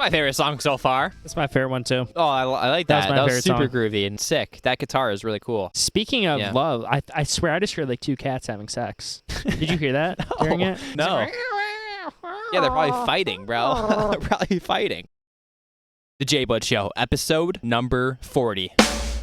my favorite song so far. That's my favorite one too. Oh, I like that. That That was my was favorite super song. groovy and sick. That guitar is really cool. Speaking of Yeah. love, I swear I just heard like 2 cats having sex. Did you hear that during it? No. Yeah, they're probably fighting, bro. They're probably fighting. The Thejaybudshow, episode number 40.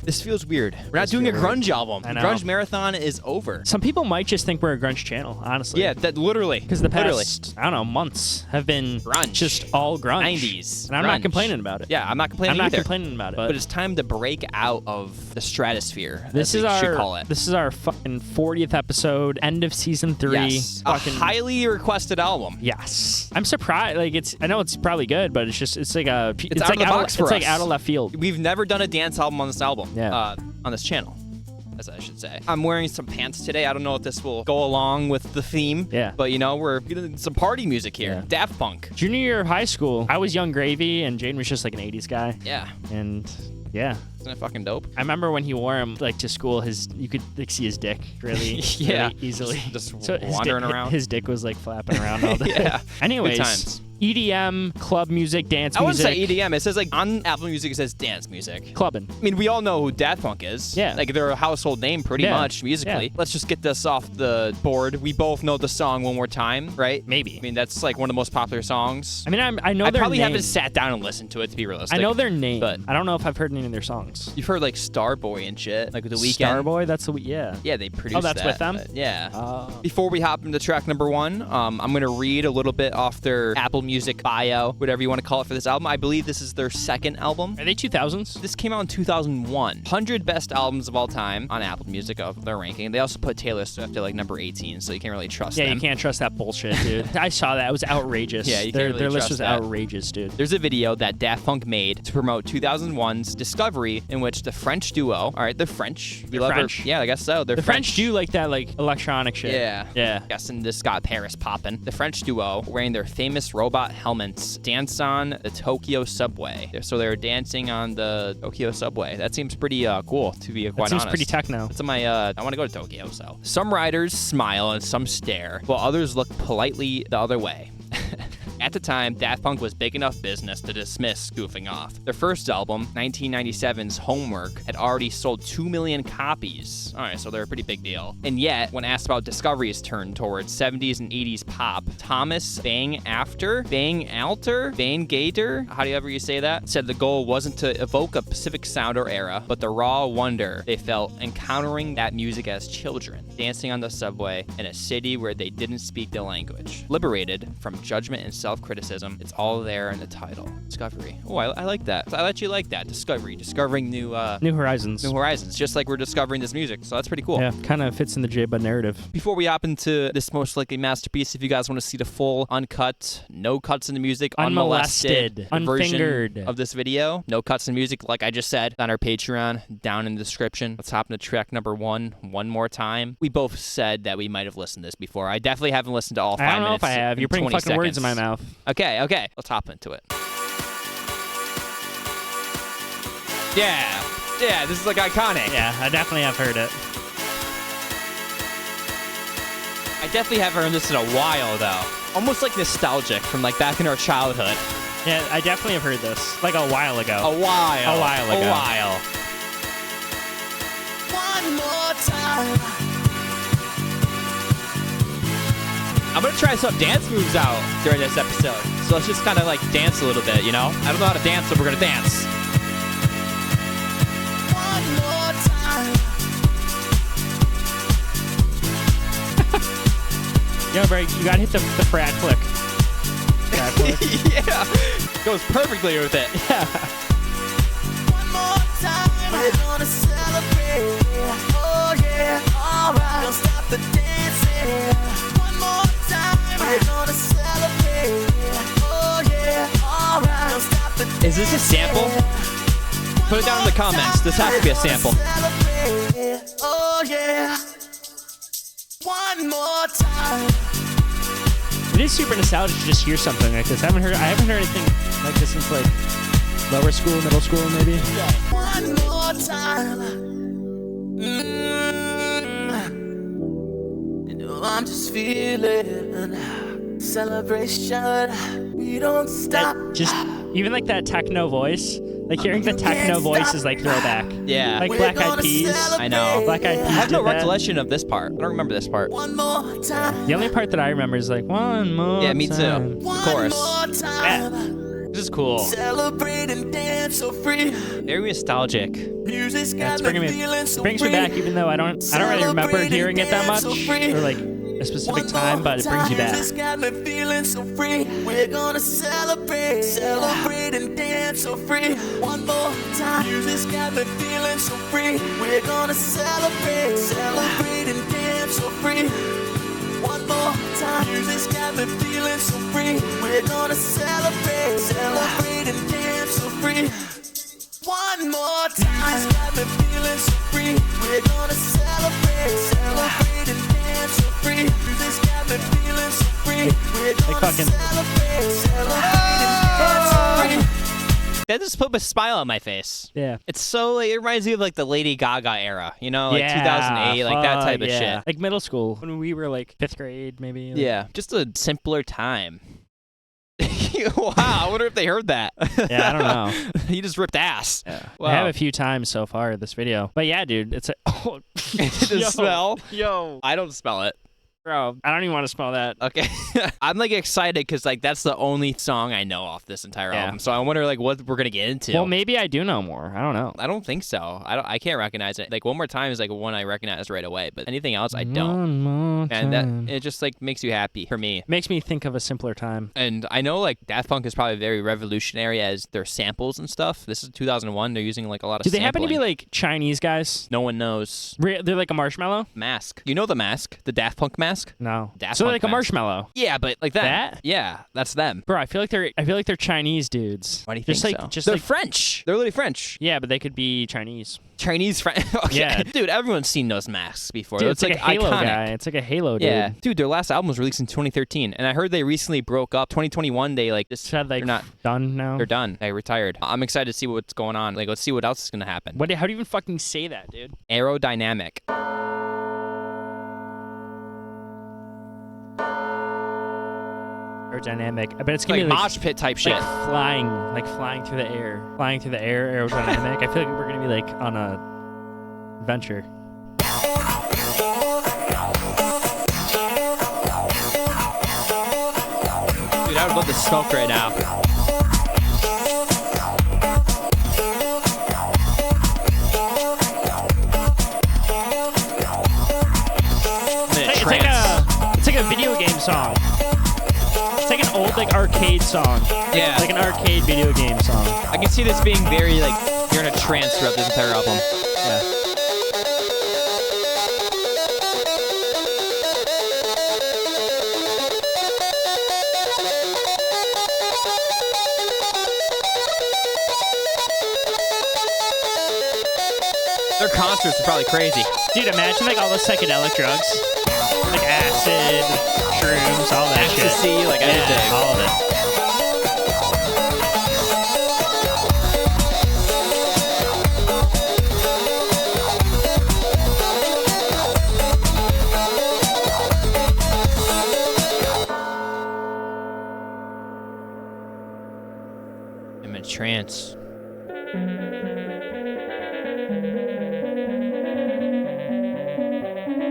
This feels weird. We're not doing a grunge album. I The know. grunge marathon is over. Some people might just think we're a grunge channel, honestly. Yeah, that literally. Because the literally. past, I don't know, months have been Grunge. just all grunge. 90s. And I'm not grunge. complaining about it. Yeah, I'm not complaining I'm not either. complaining about it. But it's time to break out of the stratosphere. This as is we should our call it. This is our fucking 40th episode, end of season 3. Yes. A Fucking highly requested album. yes. I'm surprised. Like I know it's probably good, but it's like a It's out like of the box for it's like us. out of left field. We've never done a dance album on this album. Yeah. On this channel, as I should say. I'm wearing some pants today. I don't know if this will go along with the theme. Yeah. But, you know, we're getting some party music here. Yeah. Daft Punk. Junior year of high school, I was Young Gravy, and Jaden was just like an 80s guy. Yeah. And yeah. Isn't that fucking dope? I remember when he wore him like to school, you could like see his dick really, Yeah. really easily. Just his wandering around. His dick was like flapping around all day. Yeah. Anyways, Good times. EDM, club music, dance I wouldn't music. say EDM. It says, like, on Apple Music, it says dance music. Clubbing. I mean, we all know who Daft Punk is. Yeah. Like, they're a household name pretty Yeah. much musically. Yeah. Let's just get this off the board. We both know the song One More Time, right? Maybe. I mean, that's, like, one of the most popular songs. I mean, I know I their probably name. haven't sat down and listened to it, to be realistic. I know their name, but- I don't know if I've heard any of their songs. You've heard, like, Starboy and shit, like, with The Weeknd. Starboy, that's the yeah. Yeah, they produced Oh, that's that, with them? but yeah. Oh. Before we hop into track number 1, I'm going to read a little bit off their Apple Music bio, whatever you want to call it for this album. I believe this is their second album. Are they 2000s? This came out in 2001. 100 best albums of all time on Apple Music of their ranking. They also put Taylor Swift at like number 18, so you can't really trust Yeah, them. you can't trust that bullshit, dude. I saw that. It was outrageous. Yeah, you their can't really list trust was that. outrageous, dude. There's a video that Daft Punk made to promote 2001's Discovery, in which the French duo, all right, they're French. We love her- French? Yeah, I guess so. They're The French do like that, like electronic shit. Yeah. Yeah. Guessing this got Paris popping. The French duo, wearing their famous robot helmets, dance on the Tokyo subway. So they're dancing on the Tokyo subway. That seems pretty cool, to be quite That seems honest. pretty techno. It's on my, I want to go to Tokyo, so. Some riders smile and some stare, while others look politely the other way. At the time, Daft Punk was big enough business to dismiss goofing off. Their first album, 1997's Homework, had already sold 2 million copies. All right, so they're a pretty big deal. And yet, when asked about Discovery's turn towards 70s and 80s pop, Thomas Bang Alter, however you say that, said the goal wasn't to evoke a Pacific sound or era, but the raw wonder they felt encountering that music as children, dancing on the subway in a city where they didn't speak the language. Liberated from judgment and self-criticism, it's all there in the title. Discovery. Oh, I like that. I let you like that. Discovery. Discovering new Horizons. new horizons, just like we're discovering this music. So that's pretty cool. Yeah, kind of fits in the J-Bud narrative. Before we hop into this most likely masterpiece, if you guys want to see the full, uncut, no cuts in the music, Unmolested, version unfingered of this video, no cuts in music, like I just said, on our Patreon, down in the description. Let's hop into track number 1 one more time. We both said that we might have listened to this before. I definitely haven't listened to all 5 I don't know minutes. if I have. in You're putting 20 fucking words in my seconds. mouth. Okay. Let's hop into it. Yeah, this is like iconic. Yeah, I definitely have heard it. I definitely haven't heard this in a while, though. Almost like nostalgic from like back in our childhood. Yeah, I definitely have heard this. Like a while ago. A while ago. One more time. I'm gonna try some dance moves out during this episode. So let's just kind of like dance a little bit, you know? I don't know how to dance, so we're gonna dance. One more time. Yo, bro, you gotta hit the frat click. Frat click. Yeah, goes perfectly with it. Yeah. One more time. We're gonna celebrate. Oh yeah, alright. Don't stop the dancing. One more time. We're gonna celebrate. Oh yeah, alright. Don't stop the dancing. Is this a sample? Put it down in the comments. This has to be a sample. Celebrate. Oh yeah. One more time. It is super nostalgic to just hear something like this. I haven't heard anything like this since like lower school, middle school, maybe. One more time. You know I'm just feeling celebration. We don't stop. Just Even like that techno voice. Like hearing the techno voice is like throwback. Yeah. Like Black Eyed Peas. I know. Black Eyed Peas. I have no did that. recollection of this part. I don't remember this part. One more time. The only part that I remember is like one more. Yeah, me too. time. Of course. One more time. This is cool. Celebrate and dance so free. Very nostalgic. Music's Yeah, got it's me bringing me, feeling so brings me free. back, even though I don't really remember hearing it that much, or like a specific time, but it brings you back. Music's got me feeling so free. We're gonna celebrate, celebrate and dance so free. One more time. Music's got me feeling so free. We're gonna celebrate, celebrate and dance so free. One more time. Music's got me feeling so free. We're gonna celebrate, celebrate and dance so free. One more time. Music's got me feeling so free. We're gonna celebrate, celebrate and dance so free. Music's got me feeling so free. We're gonna fucking- celebrate, celebrate and dance so free. That just put a smile on my face. Yeah. It's so, like, it reminds me of, like, the Lady Gaga era, you know? Like, Yeah, 2008, like, that type of yeah. shit. Like middle school, when we were like 5th grade, maybe. Like, Yeah. Just a simpler time. Wow, I wonder if they heard that. Yeah, I don't know. He just ripped ass. Yeah. Wow. I have a few times so far this video. But yeah, dude, it's a oh, The yo, smell? Yo, I don't smell it. bro, I don't even want to smell that. Okay. I'm, like, excited because, like, that's the only song I know off this entire Yeah. album. So I wonder, like, what we're going to get into. Well, maybe I do know more. I don't know. I don't think so. I can't recognize it. Like, One More Time is, like, one I recognize right away. But anything else, I don't. One more And time. that, it just, like, makes you happy for me. Makes me think of a simpler time. And I know, like, Daft Punk is probably very revolutionary as their samples and stuff. This is 2001. They're using, like, a lot of Do they happen to be sampling. like Chinese guys? No one knows. They're like a marshmallow? Mask. You know the mask? The Daft Punk mask? No. Daft So they're Punk like a mask. marshmallow. Yeah, but like that. That? Yeah, that's them. Bro, I feel like they're Chinese dudes. Why do you just think like, so? Just They're like French. They're literally French. yeah, but they could be Chinese. Chinese French. Okay. Yeah. Dude, everyone's seen those masks before. Dude, It's it's like a Halo iconic. guy. It's like a Halo dude. Yeah. Dude, their last album was released in 2013. And I heard they recently broke up. 2021, they like just Said like they're not done now. they're done. They retired. I'm excited to see what's going on. Like, let's see what else is gonna happen. How do you even fucking say that, dude? Aerodynamic. Aerodynamic. I bet it's It's gonna like be mosh pit type shit. like flying through the air, aerodynamic. I feel like we're gonna be like on a adventure. Dude, I would love to smoke right now. I'm in a trance. It's like a video game song. It's like an old like arcade song. Yeah. Like an arcade video game song. I can see this being very like you're in a trance throughout this entire album. Yeah. Their concerts are probably crazy. Dude, imagine like all the psychedelic drugs. Like acid, shrooms, all that shit. Ecstasy, like everything. Yeah, all of it. I'm in a trance.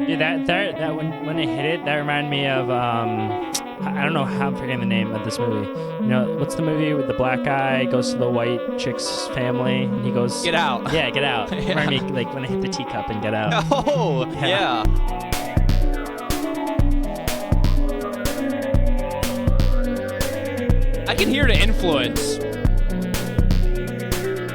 Dude, that when it hit it, that reminded me of I don't know how I'm forgetting the name of this movie. You know, what's the movie with the black guy goes to the white chick's family and he goes Get Out. Yeah, Get Out. Yeah. Reminded me like when I hit the teacup and Get Out. Oh, Yeah. yeah. I can hear the influence.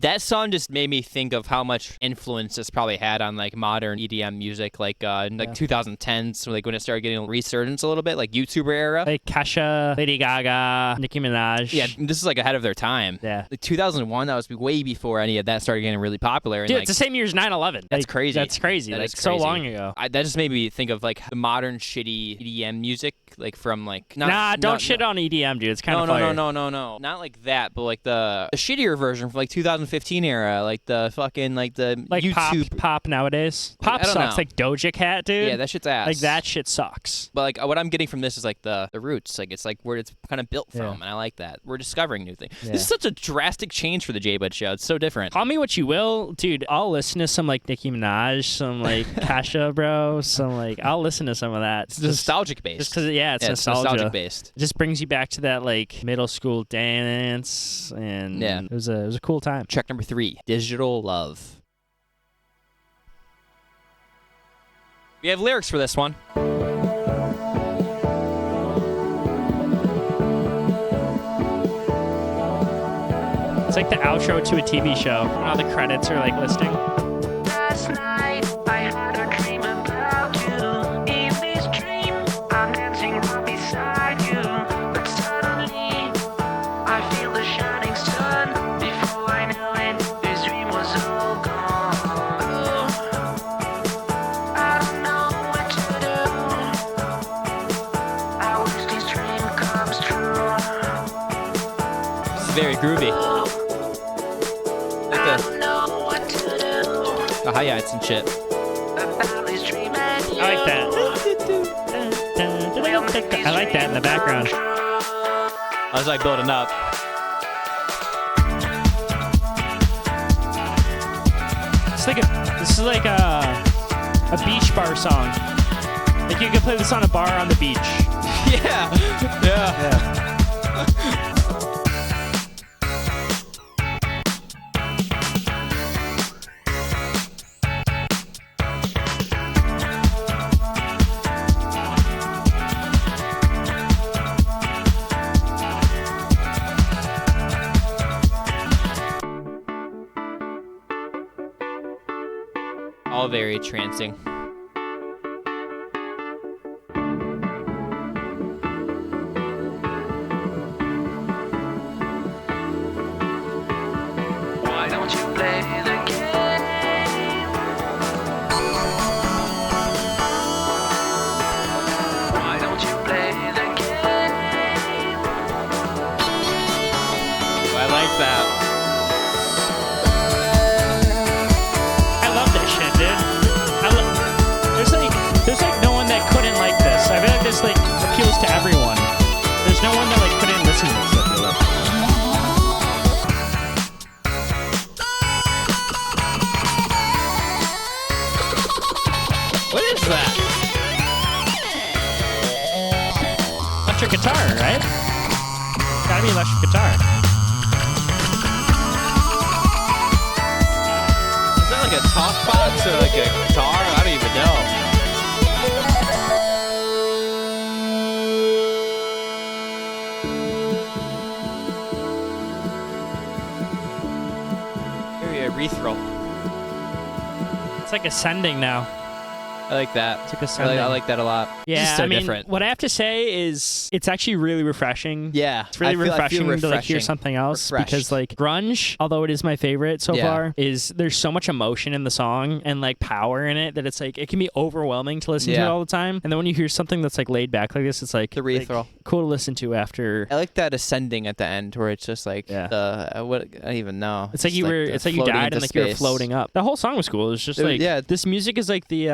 That song just made me think of how much influence this probably had on like modern EDM music, like in like 2010s, so, like when it started getting a resurgence a little bit, like YouTuber era. Like Kesha, Lady Gaga, Nicki Minaj. Yeah, this is like ahead of their time. Yeah. Like 2001, that was way before any of that started getting really popular. And Dude, like, it's the same year as 9/11. That's crazy. That's crazy. That Like is so crazy. long ago. that just made me think of like the modern shitty EDM music, like from like Don't shit on EDM, dude. It's kind of no, not like that, but like the shittier version from like 2015 2015 era, like the fucking like the Like YouTube. pop nowadays. Pop I don't sucks. know. Like Doja Cat, dude. Yeah, that shit's ass. Like that shit sucks. But like what I'm getting from this is like the roots. Like it's like where it's kind of built from, Yeah. and I like that. We're discovering new things. Yeah. This is such a drastic change for the Thejaybudshow. It's so different. Call me what you will, dude. I'll listen to some like Nicki Minaj, some like Kasha, bro. Some like I'll listen to some of that. It's nostalgic based. Just because, yeah, it's It's nostalgia. nostalgic based. It just brings you back to that like middle school dance, and Yeah. it was a cool time. Track number 3, Digital Love. We have lyrics for this one. It's like the outro to a TV show. All the credits are like listing. Last night I had a dream about you. In this dream I'm dancing right beside you. But suddenly I feel the shining sun. Before I knew it, this dream was all gone. I don't know what to do. I wish this dream comes true. This is very groovy. Like I don't know what to do. the hi-hats and shit. About this dream and you. I like that. I like that in the background. I was like building up. This is like a beach bar song. Like you could play this on a bar on the beach. Yeah. Yeah. All very trancing. Why don't you play the game? Why don't you play the game? I like that. I love this shit, dude. There's like no one that couldn't like this. I feel like this like appeals to everyone. There's no one that like couldn't listen to this. I feel like. What is that? Electric guitar, right? Gotta be electric guitar. Is that like a talk box or like a guitar? I don't even know. Very ethereal. It's like ascending now. I like that. It's like ascending. I like that a lot. Yeah, This is so I mean, different. what I have to say is it's actually really refreshing. Yeah, It's really I feel refreshing to like hear refreshing. something else Refreshed. because like grunge, although it is my favorite so Yeah. far, is there's so much emotion in the song and like power in it that it's like it can be overwhelming to listen to Yeah. it all the time. And then when you hear something that's like laid back like this, it's like, The ethereal. cool to listen to after. I like that ascending at the end where it's just like Yeah. what I don't even know. It's like you were. the It's like you floating died into and like you were space. floating up. The whole song was cool. It's just It- like yeah. this music is like the.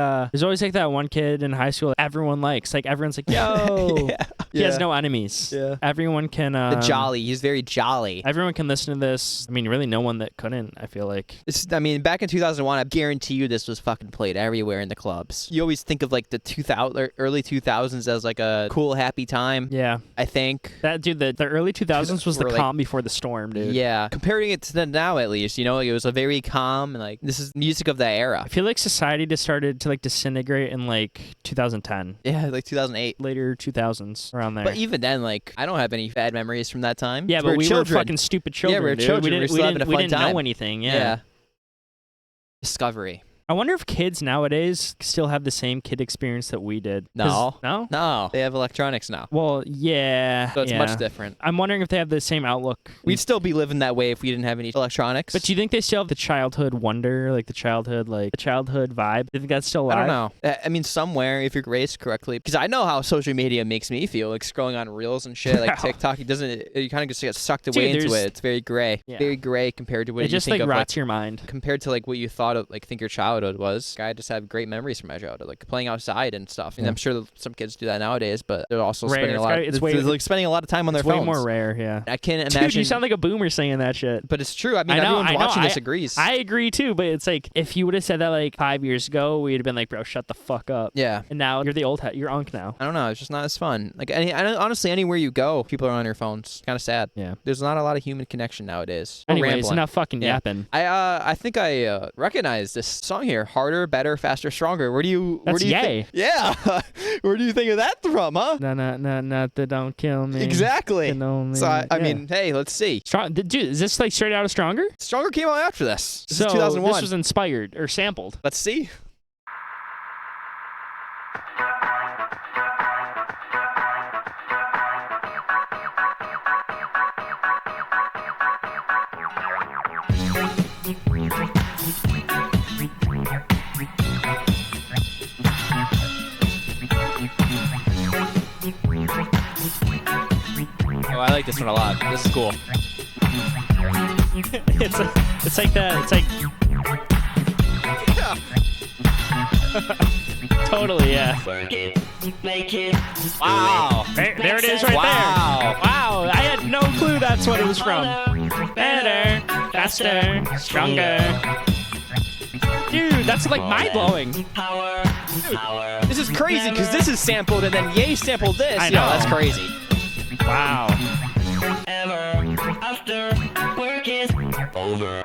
There's always like that one kid in high school that everyone likes. Like everyone's like, yo, Yeah. he has no enemies. Yeah. Everyone can. The jolly. He's very jolly. Everyone can listen to this. I mean, really, no one that couldn't. I feel like. I mean, back in 2001, I guarantee you this was fucking played everywhere in the clubs. You always think of like the early 2000s as like a cool, happy time. Yeah, I think. that dude. The early 2000s was the We're like- calm before the storm, dude. Yeah, comparing it to now at least, you know, it was a very calm, like this is music of that era. I feel like society just started to like disintegrate in like 2010, Yeah, like 2008. later 2000s, around there. But even then, like I don't have any bad memories from that time. yeah, but We're we children. were fucking stupid children. we were dude. children. We We were didn't, still having a we fun didn't time. know anything. Yeah. Discovery. I wonder if kids nowadays still have the same kid experience that we did. No. No? They have electronics now. Well, yeah. So it's yeah. much different. I'm wondering if they have the same outlook. We'd still be living that way if we didn't have any electronics. But do you think they still have the childhood wonder, like the childhood vibe? Do you think that's still alive? I don't know. I mean, somewhere, if you're raised correctly, because I know how social media makes me feel, like scrolling on reels and shit, like TikTok. You kind of just get sucked away into it. It's very gray, very gray compared to what it you just think like of. rots your mind Compared to like what you thought of, like think your childhood was. I just have great memories from my childhood, like playing outside and stuff. And I'm sure that some kids do that nowadays, but they're also spending a lot. Spending a lot of time on their phones. Way more rare, yeah. I can't imagine. Dude, you sound like a boomer saying that shit. But it's true. I mean, everyone watching this agrees. I agree too, but it's like if you would have said that like 5 years ago, we'd have been like, bro, shut the fuck up. Yeah. And now you're the old head. You're Unk now. I don't know. It's just not as fun. Like honestly, anywhere you go, people are on their phones. Kind of sad. Yeah. There's not a lot of human connection nowadays. Anyways, enough fucking yapping. I think I recognize this song here. Harder, better, faster, stronger. Where do you? Yay. Yeah. Where do you think of that from, huh? No, don't kill me. Exactly. So I mean, hey, let's see. Dude, is this like straight out of Stronger? Stronger came out after this. This is 2001. This was inspired or sampled. Let's see. Oh, I like this one a lot. This is cool. It's like that. It's like. Yeah. Totally, yeah. Wow. There it is right there. Wow. I had no clue that's what it was from. Better, faster, stronger. Dude, that's like mind-blowing. Dude, this is crazy because this is sampled and then Ye sampled this. I know. That's crazy. Wow. Ever after work is over.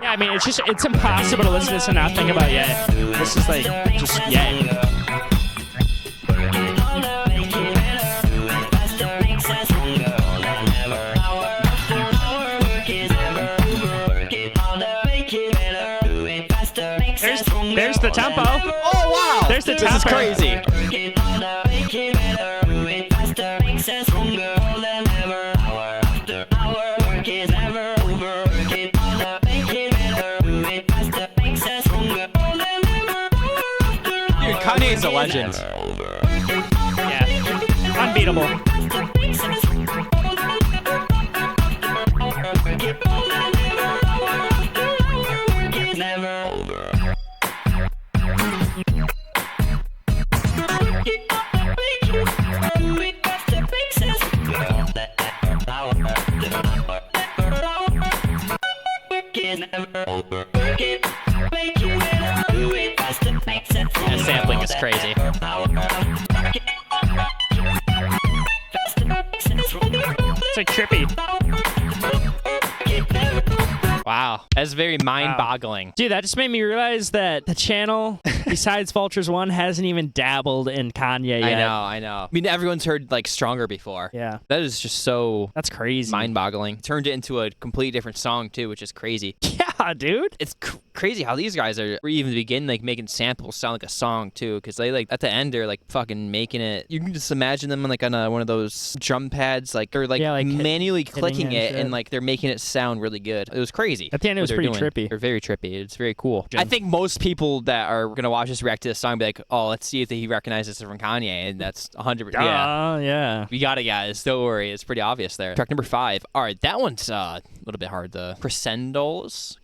Yeah, I mean, it's impossible to listen to this and not think about Ye. This is like, just Ye. There's the tempo. Oh, wow. There's the tempo. This is crazy. Dude, Kanye's a legend. Yeah. Unbeatable. That sampling is crazy. It's like trippy. Wow. That's very mind-boggling. Dude, that just made me realize that the channel, besides Vultures 1, hasn't even dabbled in Kanye yet. I know. I mean, everyone's heard, like, Stronger before. Yeah. That is just so... That's crazy. Mind-boggling. Turned it into a completely different song, too, which is crazy. Yeah, dude. It's crazy how these guys are even begin, like, making samples sound like a song, too, because they, like, at the end, they're, like, fucking making it... You can just imagine them, like, on one of those drum pads, like, they're, like, manually clicking it, and, like, they're making it sound really good. It was crazy. At the end, it was pretty trippy. They're very trippy. It's very cool. I think most people that are going to watch this react to this song be like, oh, let's see if he recognizes it from Kanye, and that's 100%. Yeah. We got it, guys. Don't worry. It's pretty obvious there. Track number 5. All right, that one's a little bit hard. The Crescendolls.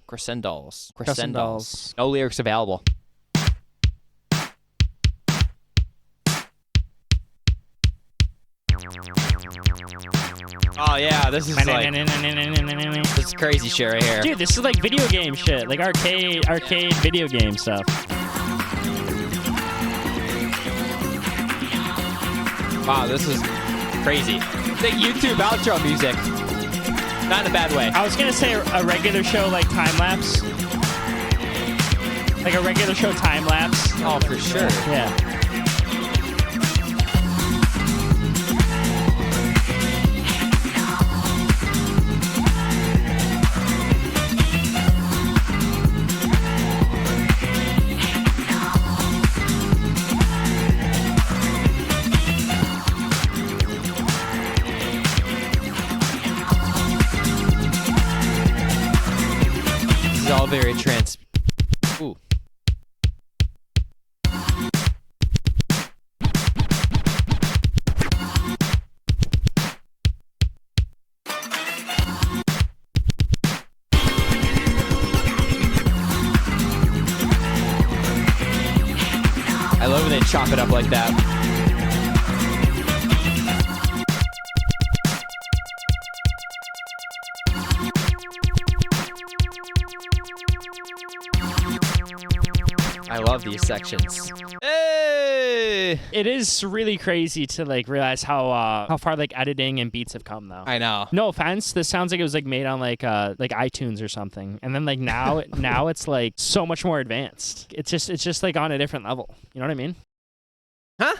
No lyrics available. Oh yeah, this is like this is crazy shit right here. Dude, this is like video game shit, like arcade video game stuff. Wow, this is crazy. It's like YouTube outro music. Not in a bad way. I was gonna say a regular show like time lapse. Like a regular show time lapse. Oh, for sure. Yeah. all very Ooh. I love when they chop it up like that. I love these sections. Hey! It is really crazy to like realize how far like editing and beats have come though. I know. No offense, this sounds like it was like made on like iTunes or something, and then like now it's like so much more advanced. It's just like on a different level. You know what I mean? Huh?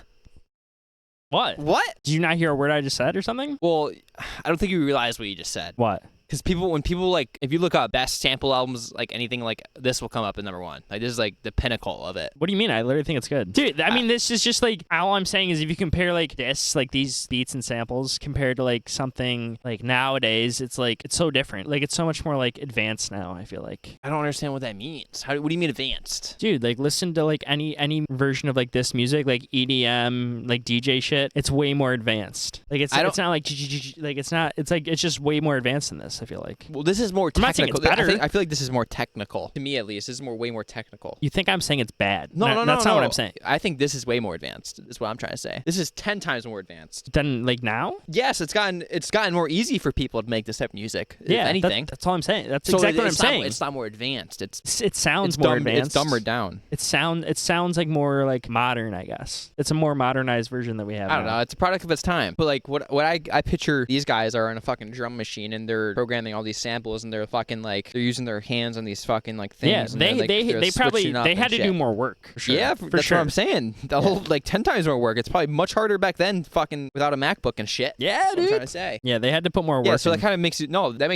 What? What? Did you not hear a word I just said or something? Well, I don't think you realize what you just said. What? Because when people like, if you look up best sample albums, like anything like this will come up at number one. Like this is like the pinnacle of it. What do you mean? I literally think it's good. Dude, I mean, this is just like, all I'm saying is if you compare like this, like these beats and samples compared to like something like nowadays, it's like, it's so different. Like it's so much more like advanced now, I feel like. I don't understand what that means. What do you mean advanced? Dude, like listen to like any version of like this music, like EDM, like DJ shit. It's way more advanced. Like it's not like it's just way more advanced than this, I feel like. Well, this is more I'm not saying technical. it's better. I feel like this is more technical. To me, at least, this is way more technical. You think I'm saying it's bad? No, That's not what I'm saying. I think this is way more advanced. Is what I'm trying to say. This is 10 times more advanced. Then like now? Yes, it's gotten more easy for people to make this type of music. Yeah, if anything. that's all I'm saying. That's exactly what I'm saying. It's not more advanced. It sounds more advanced. It's dumber down. It sounds like more like modern, I guess. It's a more modernized version that we have. I don't know. It's a product of its time. But like what I picture these guys are in a fucking drum machine and they're programming all these samples and they're fucking like they're using their hands on these fucking like things. Yeah, they probably had to do more work. For sure. Yeah, that's what I'm saying. The whole like 10 times more work. It's probably much harder back then, fucking without a MacBook and shit. Yeah, that's dude. what I'm trying to say. Yeah, they had to put more work. Yeah, so in. that kind of makes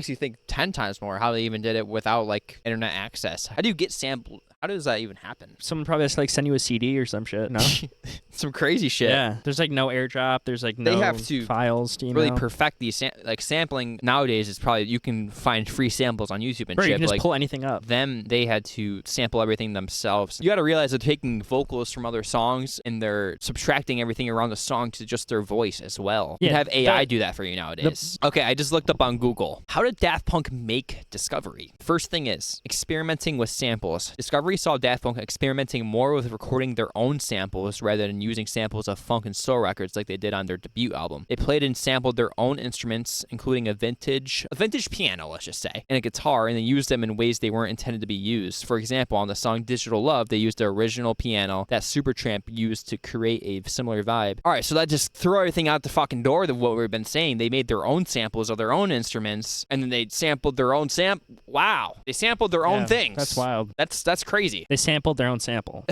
you think 10 times more how they even did it without like internet access. How do you get sampled? How does that even happen? Someone probably has to like send you a CD or some shit. No, some crazy shit. Yeah, there's like no AirDrop. There's like no they have to files to email. Really perfect these like sampling nowadays is probably you can find free samples on YouTube and shit. You can just like, pull anything up. They had to sample everything themselves. You got to realize they're taking vocals from other songs and they're subtracting everything around the song to just their voice as well. Yeah, you have AI do that for you nowadays. Okay, I just looked up on Google. How did Daft Punk make Discovery? First thing is experimenting with samples. Discovery saw Daft Punk experimenting more with recording their own samples rather than using samples of funk and soul records like they did on their debut album. They played and sampled their own instruments, including a vintage piano, let's just say, and a guitar, and they used them in ways they weren't intended to be used. For example, on the song Digital Love, they used the original piano that Supertramp used to create a similar vibe. All right, so that just threw everything out the fucking door of what we've been saying. They made their own samples of their own instruments, and then they sampled their own Wow. They sampled their own things. That's wild. That's crazy. They sampled their own sample.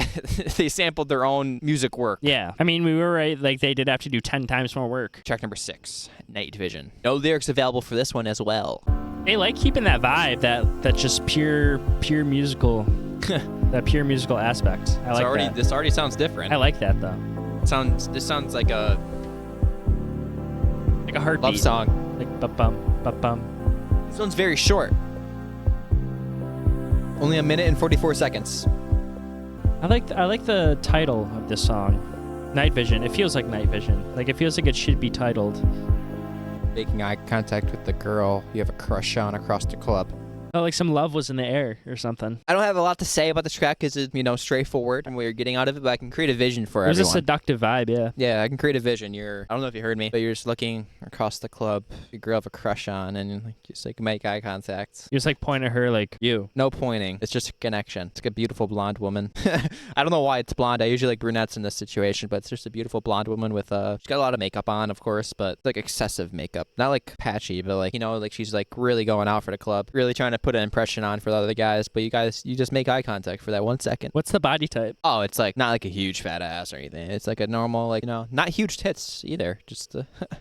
They sampled their own music work. Yeah. I mean, we were right. Like, they did have to do 10 times more work. Track number 6, Nightvision. No lyrics available for this one as well. They like keeping that vibe, that just pure musical, that pure musical aspect. I like that. This already sounds different. I like that, though. This sounds like a heartbeat. Love song. Like, ba-bum, ba-bum. This one's very short. Only 1 minute and 44 seconds. I like the title of this song, Nightvision. It feels like Nightvision. Like, it feels like it should be titled. Making eye contact with the girl you have a crush on across the club. Oh, like some love was in the air or something. I don't have a lot to say about the track because it's, straightforward and what you're getting out of it, but I can create a vision for everyone. There's a seductive vibe, yeah. Yeah, I can create a vision. I don't know if you heard me, but you're just looking across the club, a girl you have a crush on, and just make eye contact. You just point at her like, you. No pointing. It's just a connection. It's like a beautiful blonde woman. I don't know why it's blonde. I usually like brunettes in this situation, but it's just a beautiful blonde woman with she's got a lot of makeup on, of course, but like excessive makeup. Not like patchy, but like she's like really going out for the club, really trying to put an impression on for the other guys, but you just make eye contact for that 1 second. What's the body type? Oh, it's like not like a huge fat ass or anything. It's like a normal, not huge tits either. Just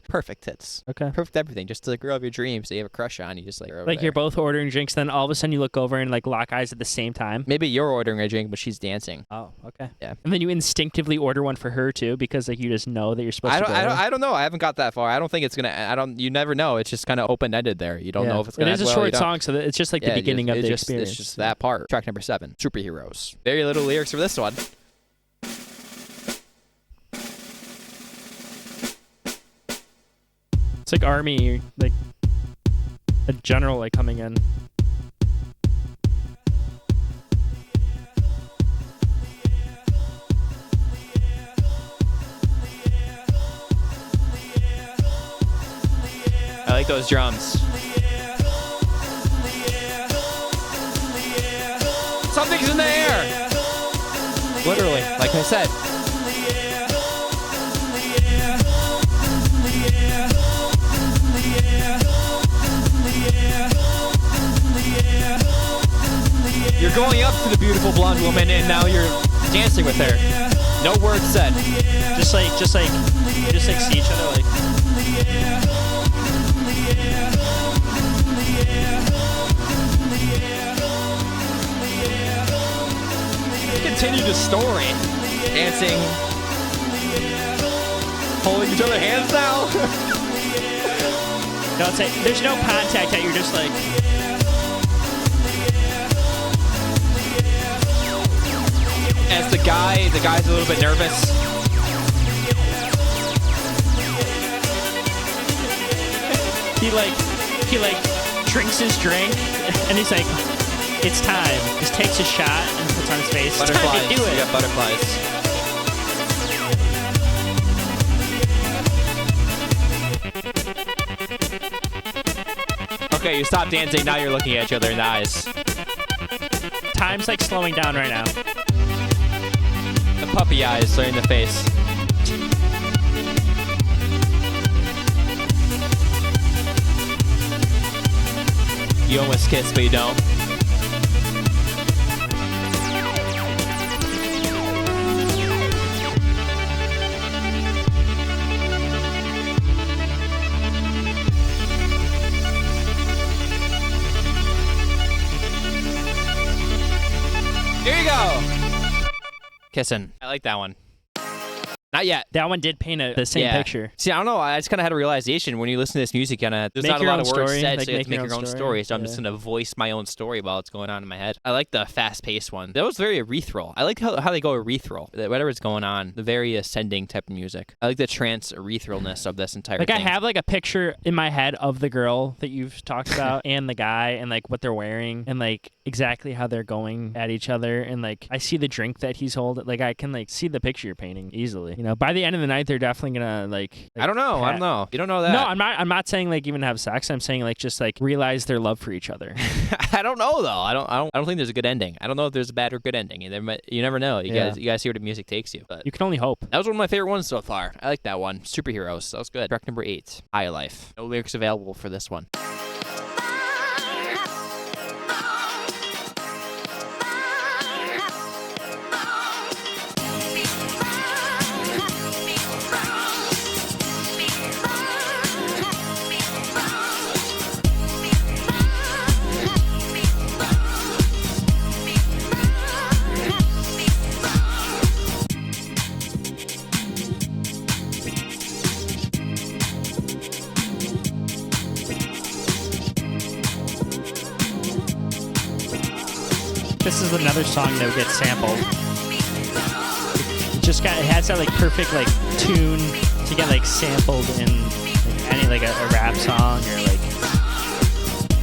perfect tits. Okay. Perfect everything. Just the girl of your dreams that you have a crush on. You just like you're both ordering drinks, then all of a sudden you look over and like lock eyes at the same time. Maybe you're ordering a drink, but she's dancing. Oh, okay. Yeah. And then you instinctively order one for her too, because like you just know that you're supposed to. I don't know. I haven't got that far. I don't think it's gonna. You never know. It's just kind of open ended there. You don't know if it's gonna. It is a short song, so it's just like the beginning of the experience. It's just that part. Track number 7, Superheroes. Very little lyrics for this one. It's like army, like a general like coming in. I like those drums. Something's in the air. Literally, like I said. You're going up to the beautiful blonde woman, and now you're dancing with her. No words said. Just like see each other like. Continue the story. Dancing. Holding each other hands now. No, it's like there's no contact yet. You're just like. As the guy's a little bit nervous. He drinks his drink and he's like, it's time. Just takes a shot and puts on his face. Butterflies. It's time to do it. We got butterflies. Okay, you stop dancing. Now you're looking at each other in the eyes. Time's like slowing down right now. The puppy eyes are in the face. You almost kiss, but you don't. Here you go. Kissing. I like that one. Not yet. That one did paint the same picture. See, I don't know. I just kind of had a realization when you listen to this music, there's make not a lot of words story. said, like, so you have to make your own story. So I'm just going to voice my own story while it's going on in my head. I like the fast-paced one. That was very ethereal. I like how they go ethereal. Whatever's going on, the very ascending type of music. I like the trance etherealness of this entire thing. I have like a picture in my head of the girl that you've talked about and the guy and like what they're wearing and like exactly how they're going at each other. And like I see the drink that he's holding. Like I can like see the picture you're painting easily. You know, by the end of the night, they're definitely gonna like I don't know. You don't know that. No, I'm not saying like even have sex. I'm saying like just like realize their love for each other. I don't know though. I don't think there's a good ending. I don't know if there's a bad or good ending. You never know. You guys see where the music takes you. But you can only hope. That was one of my favorite ones so far. I like that one. Superheroes. That was good. Track number 8, High Life. No lyrics available for this one. This is another song that would get sampled. It has that like perfect like tune to get like sampled in like any like a rap song or like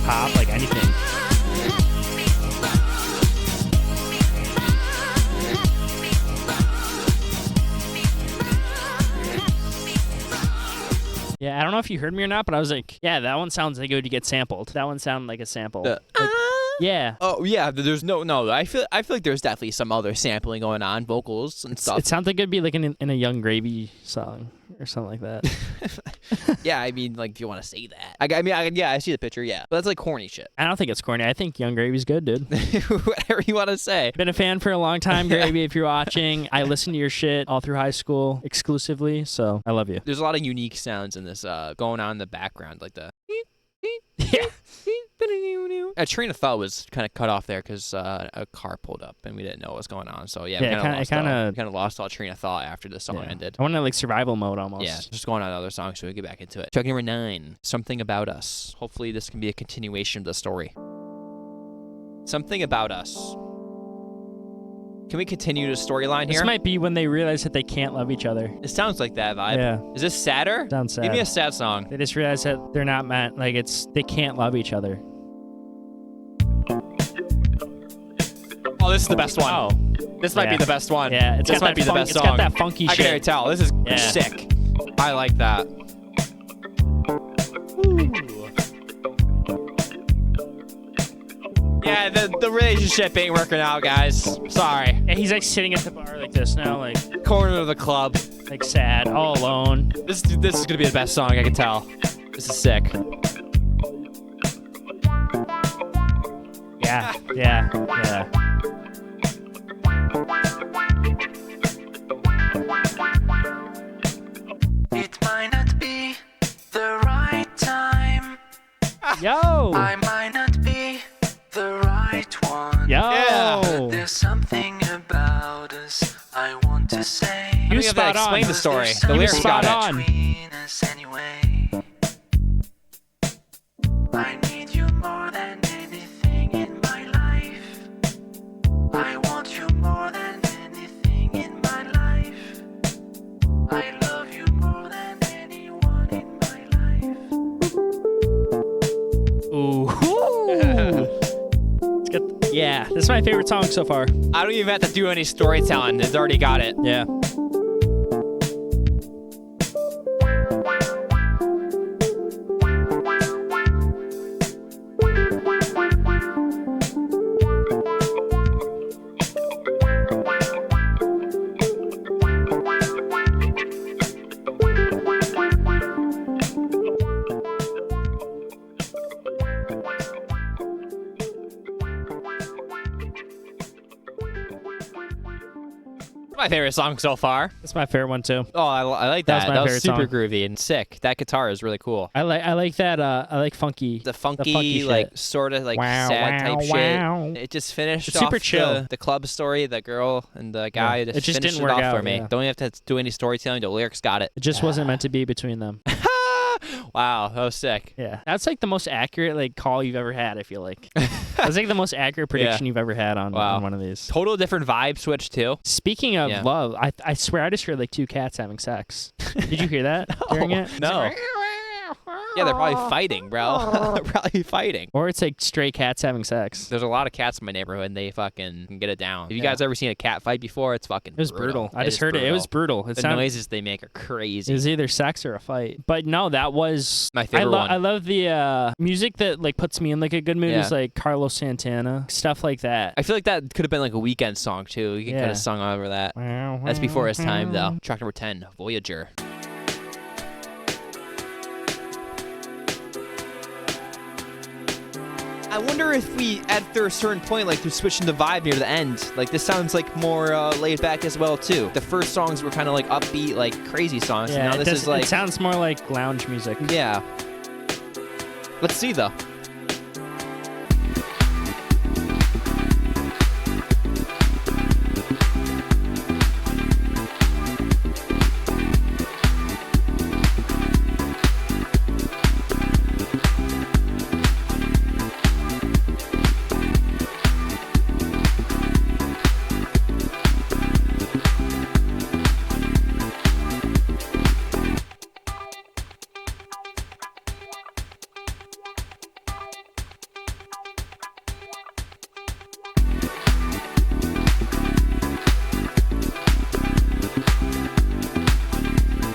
pop, like anything. Yeah, I don't know if you heard me or not, but I was like, yeah, that one sounds like it would get sampled. That one sounded like a sample. Yeah. Oh yeah. There's no. I feel like there's definitely some other sampling going on, vocals and stuff. It sounds like it'd be like in a Young Gravy song or something like that. Yeah, I mean, like if you want to say that. I see the picture. Yeah, but that's like corny shit. I don't think it's corny. I think Young Gravy's good, dude. Whatever you want to say. Been a fan for a long time, Gravy. If you're watching, I listened to your shit all through high school exclusively, so I love you. There's a lot of unique sounds in this going on in the background, like the. Yeah. A train of thought was kind of cut off there because a car pulled up and we didn't know what was going on. So yeah, we kind of lost all train of thought after the song ended. I went into like survival mode almost. Yeah, just going on to other songs so we get back into it. Track number 9, Something About Us. Hopefully this can be a continuation of the story. Something About Us. Can we continue the storyline here? This might be when they realize that they can't love each other. It sounds like that vibe. Yeah. Is this sadder? Sounds sad. Give me a sad song. They just realize that they're not meant. Like they can't love each other. Oh, this is the best one. Oh. This might be the best one. Yeah, this might be the best song. It's got that funky I shit. can already tell. This is sick. I like that. Yeah, the relationship ain't working out, guys. Sorry. Yeah, he's like sitting at the bar like this now, like Corner of the club. like sad, all alone. This is gonna be the best song, I can tell. This is sick. Yeah, yeah, yeah. It might not be the right time. Yo! I might not be the right one. Yo! Yeah. There's something about us I want to say. You You have to spot on. explain the story. There's The something lyrics got spot it. on. between us anyway. I need you more than anything in my life. I want you more than anything in my life. I love you more than anyone in my life. Ooh. It's got, yeah, this is my favorite song so far. I don't even have to do any storytelling. It's already got it. Yeah. My favorite song so far. That's my favorite one too. Oh, I like That was that. my That was favorite super song. groovy and sick. That guitar is really cool. I like that. I like funky. The funky, funky like shit. sort of like Wow, sad type wow. shit. It just finished It's super off chill. The club story, the girl and the guy. Yeah. Just It just finished didn't it work off for out, me. yeah. Don't have to do any storytelling. The lyrics got it. It just wasn't meant to be between them. Wow, that was sick. Yeah, that's like the most accurate like call you've ever had. I feel like that's like the most accurate prediction you've ever had on one of these. Total different vibe switch too. Speaking of Yeah. love, I swear I just heard like two cats having sex. Did you hear that during it? No. Yeah, they're probably fighting, bro. They're probably fighting. Or it's like stray cats having sex. There's a lot of cats in my neighborhood, and they fucking can get it down. Have you guys ever seen a cat fight before? It's fucking It was brutal. I just is heard it. It was brutal. It The sounded. noises they make are It crazy. was either sex or a fight. But no, that was My favorite one. I love the music that like puts me in like a good mood. Yeah. Is like Carlos Santana stuff like that. I feel like that could have been like a weekend song too. You could Yeah. have sung over that. That's before his time though. Track number 10, Voyager. I wonder if we, after a certain point, like, to switch into vibe near the end. Like, this sounds like more laid back as well too. The first songs were kind of like upbeat, like crazy songs. Yeah, and now this is like, it sounds more like lounge music. yeah. Let's see though.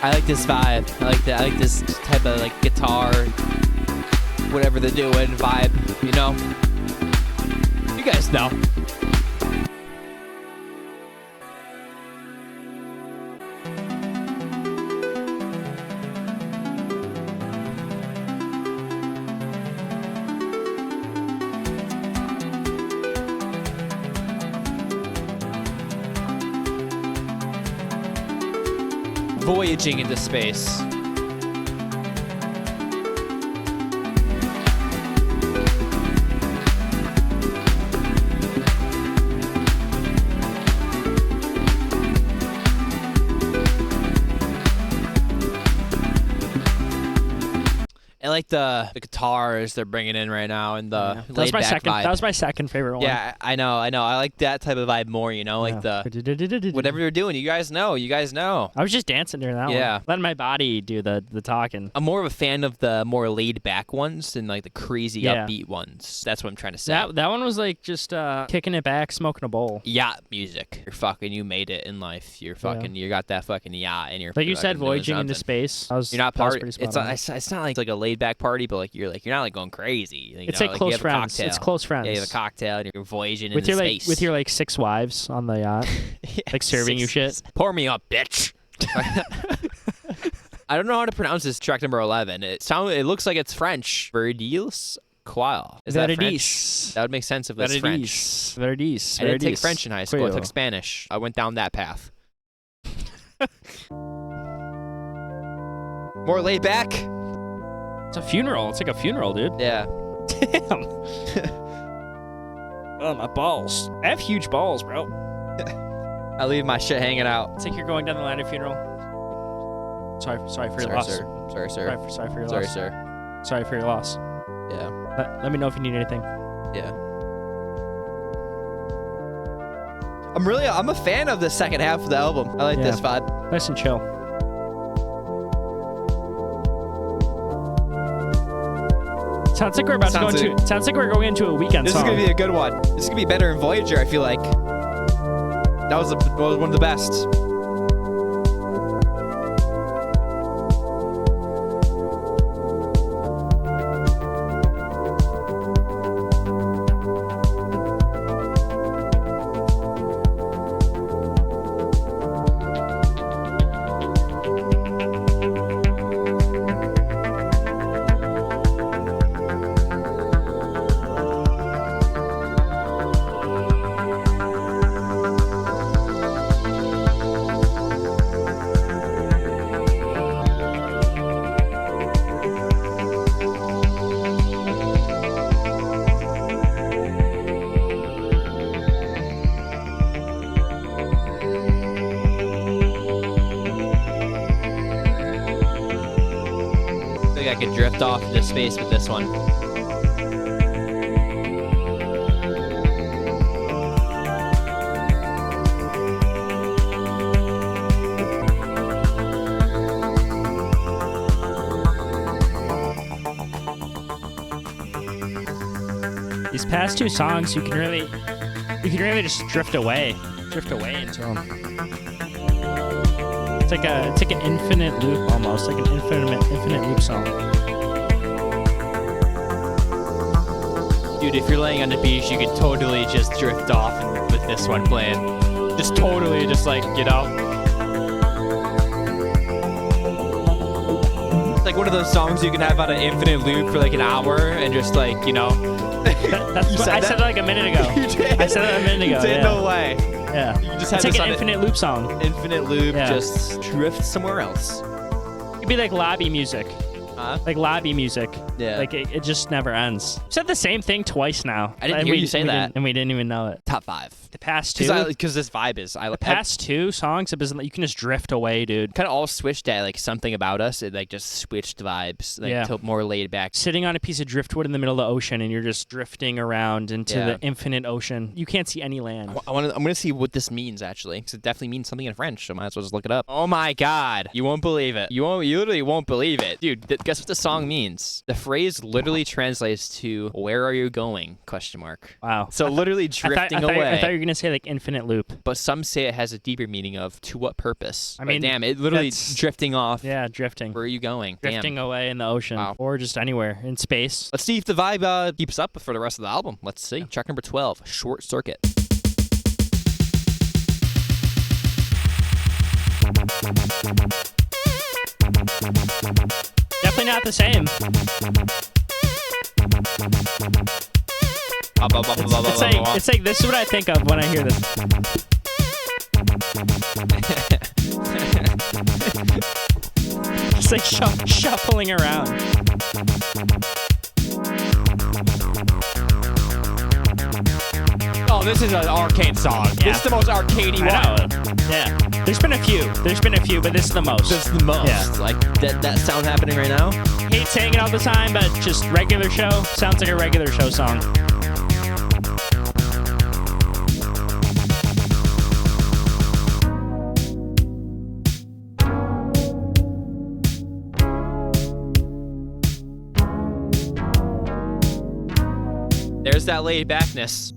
I like this vibe. I like that. I like this type of like guitar, whatever they're doing vibe. You know. You guys know. Voyaging into space. like the guitars they're bringing in right now and the that was my laid-back second. vibe. That was my second favorite one. Yeah, I know. I like that type of vibe more. You know, like the whatever you're doing. You guys know. I was just dancing during that one. Yeah. Letting my body do the talking. I'm more of a fan of the more laid back ones than like the crazy upbeat ones. That's what I'm trying to say. That one was like just kicking it back, smoking a bowl. Yacht music. You made it in life. You got that fucking yacht in your. Like you said, voyaging into space. You're not part. It's not like a laid back party, but like you're not like going crazy. It's like close friends. It's close friends. Yeah, you have a cocktail and you're voyaging with into your space. with your like 6 wives on the yacht, like serving you shit. Pour me up, bitch. I don't know how to pronounce this track number 11. It looks like it's French. Veridis Quo. Is that French? That would make sense if it's French. Veridis. I didn't take French in high school. I took Spanish. I went down that path. More laid back. It's a funeral. It's like a funeral, dude. Yeah. Damn. Oh, my balls. I have huge balls, bro. I leave my shit hanging out. It's like you're going down the line of funeral. Sorry for your loss. Sir. Sorry, sir. Sorry for your Sorry, loss. sir. Sorry for your loss. Yeah. Let me know if you need anything. Yeah. I'm a fan of the second half of the album. I like this vibe. Nice and chill. Sounds like we're about to go into. Sounds like we're going into a weekend song. This is gonna be a good one. This is gonna be better than Voyager. I feel like that was one of the best. I could drift off into space with this one. These past 2 songs, you can really just drift away into them. It's like an infinite loop almost, like an infinite loop song. Dude, if you're laying on the beach, you could totally just drift off with this one playing. Just totally, just like, you know. It's like one of those songs you can have on an infinite loop for like an hour and just like, you know. That's what I said it like a minute ago. You did? I said it a minute ago. You did? Yeah. No way. Yeah. You just it's like an infinite loop song. Infinite loop, Yeah. just drift somewhere else. It could be like lobby music. Huh? Like lobby music. Yeah. Like it just never ends. You said the same thing twice now. I didn't hear you say that. And we didn't even know it. Top 5. The past 2. Because this vibe is. The past 2 songs, you can just drift away, dude. Kind of all switched at like Something About Us. It like just switched vibes, like to more laid back. Sitting on a piece of driftwood in the middle of the ocean, and you're just drifting around into the infinite ocean. You can't see any land. I'm gonna see what this means actually, because it definitely means something in French. So I might as well just look it up. Oh my God, you won't believe it. You literally won't believe it, dude. Guess what the song means? The phrase literally translates to "Where are you going?" ? Wow. So literally drifting away. I thought you were gonna say like infinite loop. But some say it has a deeper meaning of to what purpose. I mean, damn, it literally drifting off. Yeah, drifting. Where are you going? Drifting away in the ocean, or just anywhere in space. Let's see if the vibe keeps up for the rest of the album. Let's see. Track number 12, Short Circuit. Definitely not the same. It's like this is what I think of when I hear this. It's like shuffling around. this is an arcade song. Yeah. This is the most arcadey one. I know. Yeah. There's been a few, but this is the most. This is the most. Yeah. Like, that sound happening right now? Hate saying it all the time, but just regular show sounds like a regular show song. There's that laid backness.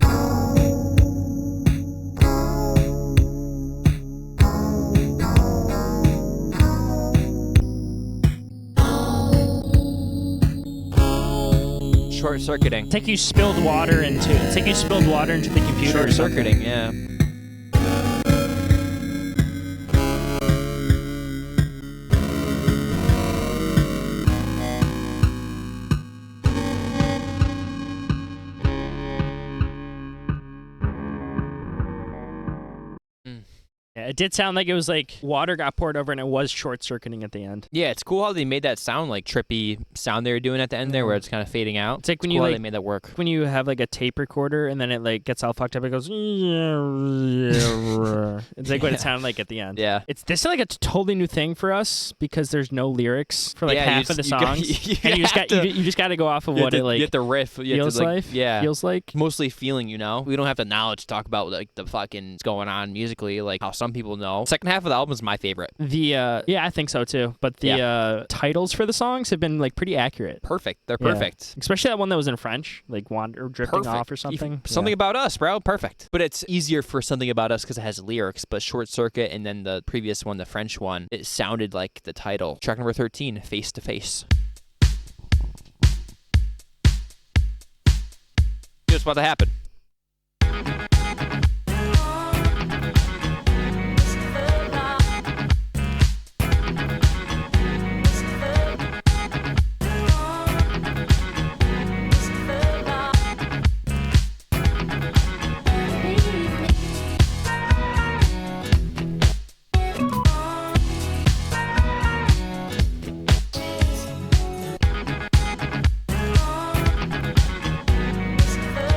Short circuiting. It's like you spilled water into the computer. Short or something. circuiting, yeah. Yeah, it did sound like it was like water got poured over and it was short circuiting at the end. Yeah, it's cool how they made that sound like trippy sound they were doing at the end there where it's kind of fading out. It's like when cool you how like they made that work. when you have like a tape recorder and then it like gets all fucked up. It goes. It's like what it sounded like at the end. Yeah. This is like a totally new thing for us because there's no lyrics for like Yeah, half of the songs, and you just got to go off of what it like you have to riff. You feels have to, like. Yeah. Feels like. Mostly feeling, you know? We don't have the knowledge to talk about like the fucking what's going on musically, like how some people know. Second half of the album is my favorite. Yeah, I think so too. But the titles for the songs have been like pretty accurate. Perfect. They're Yeah. perfect. Especially that one that was in French, like Wander Drifting Perfect. Off or something. Something About Us, bro. Perfect. But it's easier for Something About Us because it has lyrics. But Short Circuit and then the previous one, the French one, it sounded like the title. Track number 13, Face to Face. What's about to happen?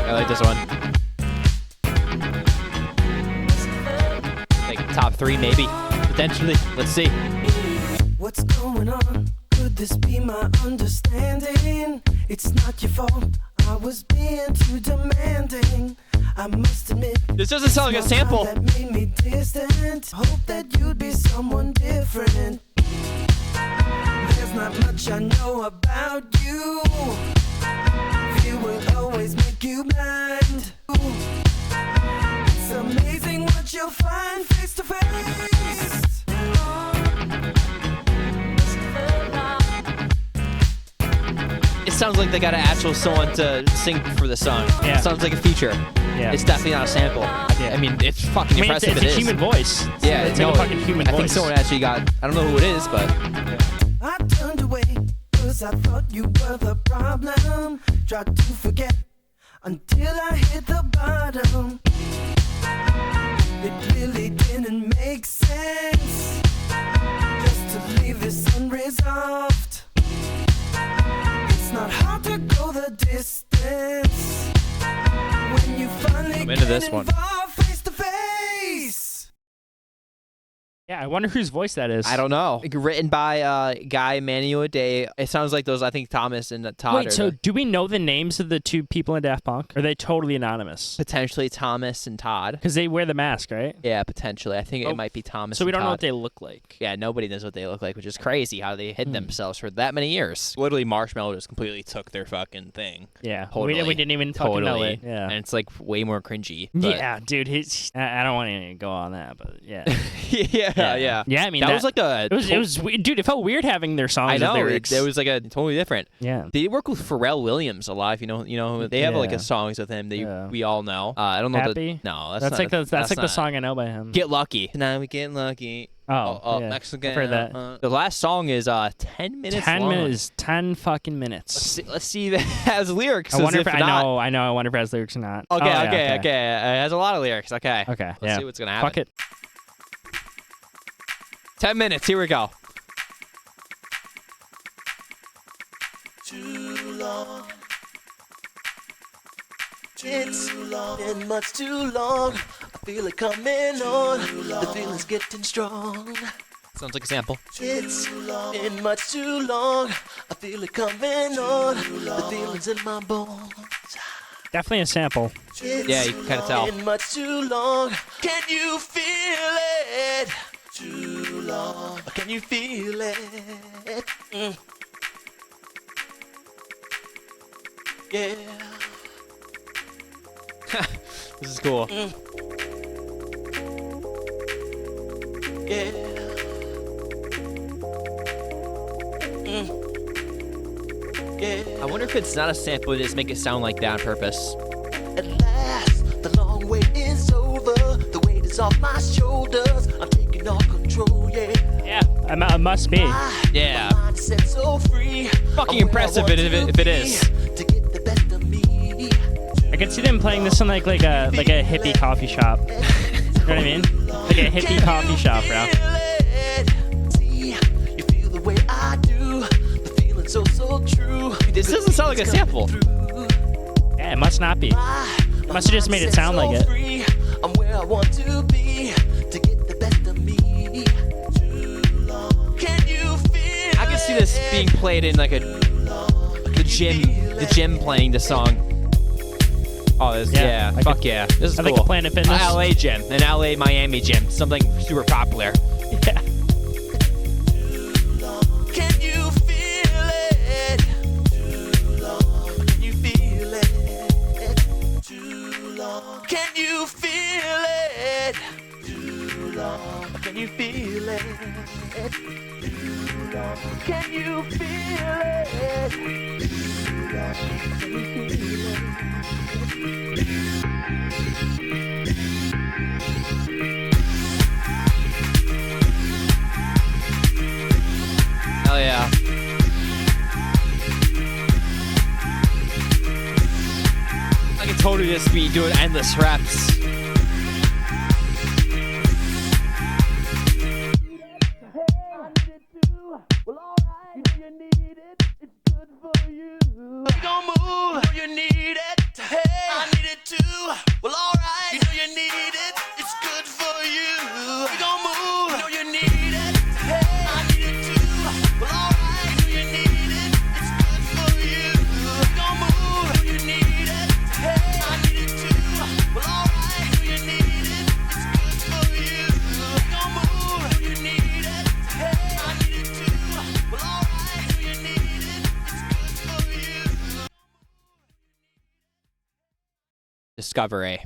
I like this one. Like top 3 maybe, potentially. Let's see. What's going on? Could this be my understanding? It's not your fault. I was being too demanding. I must admit. This doesn't sound like a sample. That made me distant. Hope that you'd be someone different. There's not much I know about you. Fear will always make you blind. It's amazing what you'll find face to face. It sounds like they got an actual someone to sing for the song. Yeah. It sounds like a feature. Yeah. It's definitely not a sample. I mean, it's fucking impressive. It's a it is. human voice. Yeah, it's no, like a fucking human I voice. think someone actually got. I don't know who it is, but. I turned away, cause I thought you were the problem. Tried to forget until I hit the bottom. It really didn't make sense just to leave this unresolved. It's not hard to go the distance when you finally I'm into this get one. involved face to face. Yeah, I wonder whose voice that is. I don't know. Written by Guy Manuel Day. It sounds like those. I think Thomas and Todd. Wait, are so the- do we know the names of the two people in Daft Punk? Or are they totally anonymous? potentially Thomas and Todd. Because they wear the mask, right? Yeah, potentially. I think Oh, it might be Thomas. So we and don't know Todd. what they look like. Yeah, nobody knows what they look like, which is crazy how they hid themselves for that many years. Literally, Marshmallow just completely took their fucking thing. Yeah. Totally. We didn't even fucking know Totally. it. Yeah. And it's like way more cringy. But Yeah, dude. I don't want to go on that, but yeah. yeah. Yeah, I mean, that was like a. It was dude, it felt weird having their songs I know. with lyrics. It was like a totally different. Yeah. They work with Pharrell Williams a lot. If you know, they have like Yeah. a songs with him that Yeah. we all know. I don't know. Happy? No, That's not, like the not. song I know by him. Get Lucky. Now we get lucky. Oh, yeah. Mexican. I've heard that. The last song is 10 minutes 10 long. minutes, 10 fucking minutes. Let's see if it has lyrics. I wonder if if I not. know. I wonder if it has lyrics or not. Okay, Oh, yeah, okay. It has a lot of lyrics. Okay. Okay. Let's yeah. see what's gonna happen. Fuck it. 10 minutes. Here we go. Too long. It's been much too long. I feel it coming on. The feeling's getting strong. Sounds like a sample. It's been much too long. I feel it coming on. The feeling's in my bones. Definitely a sample. Yeah, you can kind of tell. It's been much too long. Can you feel it? Too long. Can you feel it? Yeah. This is cool. Yeah. Yeah. I wonder if it's not a sample, they just make it sound like that on purpose. At last, the long wait is over. The weight is off my shoulders. I'm taking all control, yeah. Yeah, it must be. Yeah. My mind is set so free. Fucking impressive if it is. To get the best of me. I could see them playing this in like a hippie coffee shop. You know what I mean? Like a hippie coffee shop, bro. See, you feel the way I do. The feeling so true. This doesn't sound like a sample. Yeah, it must not be. Must have just made it sound like it. I'm where I want to be to get the best of me. Can you feel I can see this being played in like the gym playing the song. Oh, this, yeah, fuck yeah. This is I cool. think a Planet Fitness. LA gym, an LA Miami gym, something super popular. Yeah. Can you feel it? Too long. Can you feel it? Too long. Can you feel it? Too long. Can you feel it? Too long. Can you feel it? Too long. Can you feel it? Hell yeah. I can totally just be doing endless reps. Well, alright, you need it. It's good for you. You gon' move, you need it. Hey, I need it too. Well, alright, you need it. It's good for you. You gon' move, you need it. Hey, I need it too. Well, alright, you need it. It's good for you. You gon' move, you need it. Hey, I need it too. Well, alright, you need it. It's good for you. You gon' move, you need it. Hey, I need it too. Well, alright, you need it. It's good for you. Discovery.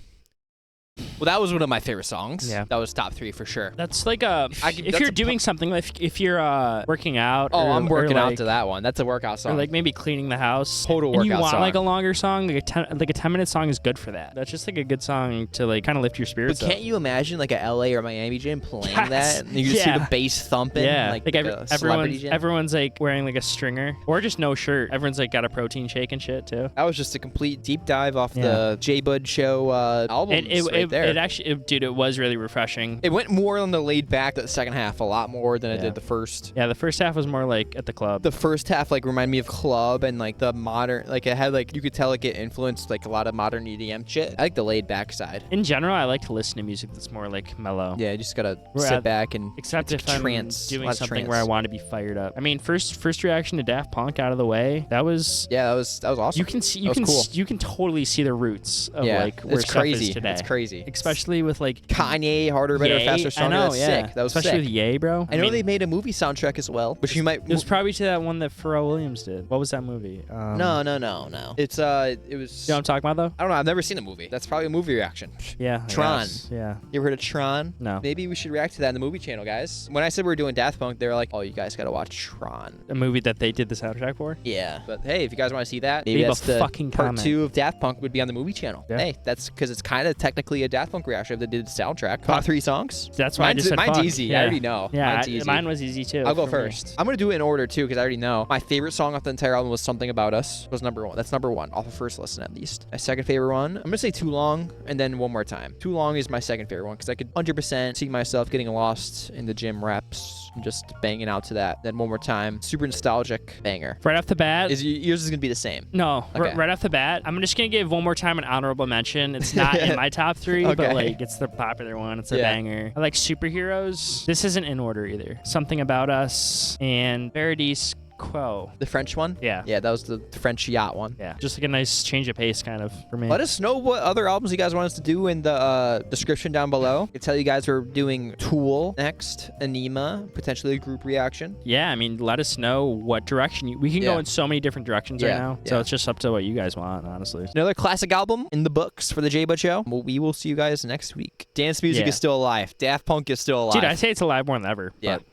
Well, that was one of my favorite songs. Yeah. That was top 3 for sure. That's like that's if you're a doing something, if you're working out. Oh, or, I'm working or out like, to that one. That's a workout song. Or like maybe cleaning the house. Total and you workout want song. like a longer song, like a 10-minute song is good for that. That's just like a good song to like kind of lift your But spirits up. can't you imagine like a LA or Miami gym playing Yes. that? And you just see Yeah. the bass thumping. Yeah, Like, like celebrity gym. everyone's like wearing like a stringer or just no shirt. Everyone's like got a protein shake and shit too. That was just a complete deep dive off Yeah. the Thejaybudshow albums right there. It actually, dude, it was really refreshing. It went more on the laid back the second half, a lot more than it Yeah. did the first. Yeah, the first half was more like at the club. The first half like reminded me of club and like the modern, like it had like you could tell like it influenced like a lot of modern EDM shit. I like the laid back side. In general, I like to listen to music that's more like mellow. Yeah, you just gotta We're sit at- back and Except it's if I'm trance, a doing lot of something trance. where I want to be fired up. I mean, first reaction to Daft Punk out of the way. That was Yeah, that was awesome. you can see That was cool. you can totally see the roots of Yeah, like where it's stuff crazy. is today. It's crazy. Especially with like Kanye, harder, better, Ye. faster, stronger. I know, That's yeah. sick. That was Especially sick. with Ye, bro. I know mean, they made a movie soundtrack as well, which you might. It was probably to that one that Pharrell Williams did. What was that movie? No. It's it was. You know what I'm talking about though? I don't know. I've never seen the movie. That's probably a movie reaction. Yeah. I Tron. guess. Yeah. You ever heard of Tron? No. Maybe we should react to that in the movie channel, guys. When I said we were doing Daft Punk, they were like, "Oh, you guys gotta watch Tron." A movie that they did the soundtrack for? Yeah. But hey, if you guys want to see that, maybe Leave a that's the fucking part comment. 2 of Daft Punk would be on the movie channel. Yeah. Hey, that's because it's kind of technically a Daft Daft Punk reaction. They did the soundtrack. Top 3 songs. That's why I just said mine's fuck. easy. Yeah. I already know. Yeah, Mine's easy. mine was easy too. I'll go for me. first. I'm gonna do it in order too because I already know. My favorite song off the entire album was "Something About Us." Was number 1. That's number 1 off the first listen at least. My second favorite one, I'm gonna say "Too Long" and then "One More Time." "Too Long" is my second favorite one because I could 100% see myself getting lost in the gym reps and just banging out to that. Then "One More Time," super nostalgic banger. Right off the bat. Yours is gonna be the same. No, Okay. right off the bat, I'm just gonna give "One More Time" an honorable mention. It's not in my top 3, Okay. but like it's the popular one. It's a banger. I like Superheroes. This isn't in order either. Something About Us and Veridis Quo. The French one? Yeah. Yeah, that was the French yacht one. Yeah, just like a nice change of pace kind of for me. Let us know what other albums you guys want us to do in the description down below. I can tell you guys we're doing Tool next, Anima, potentially a group reaction. Yeah, I mean, let us know what direction we can go in so many different directions right now. So it's just up to what you guys want, honestly. Another classic album in the books for the Thejaybudshow. Well, we will see you guys next week. Dance music is still alive. Daft Punk is still alive. Dude, I say it's alive more than ever. Yeah. But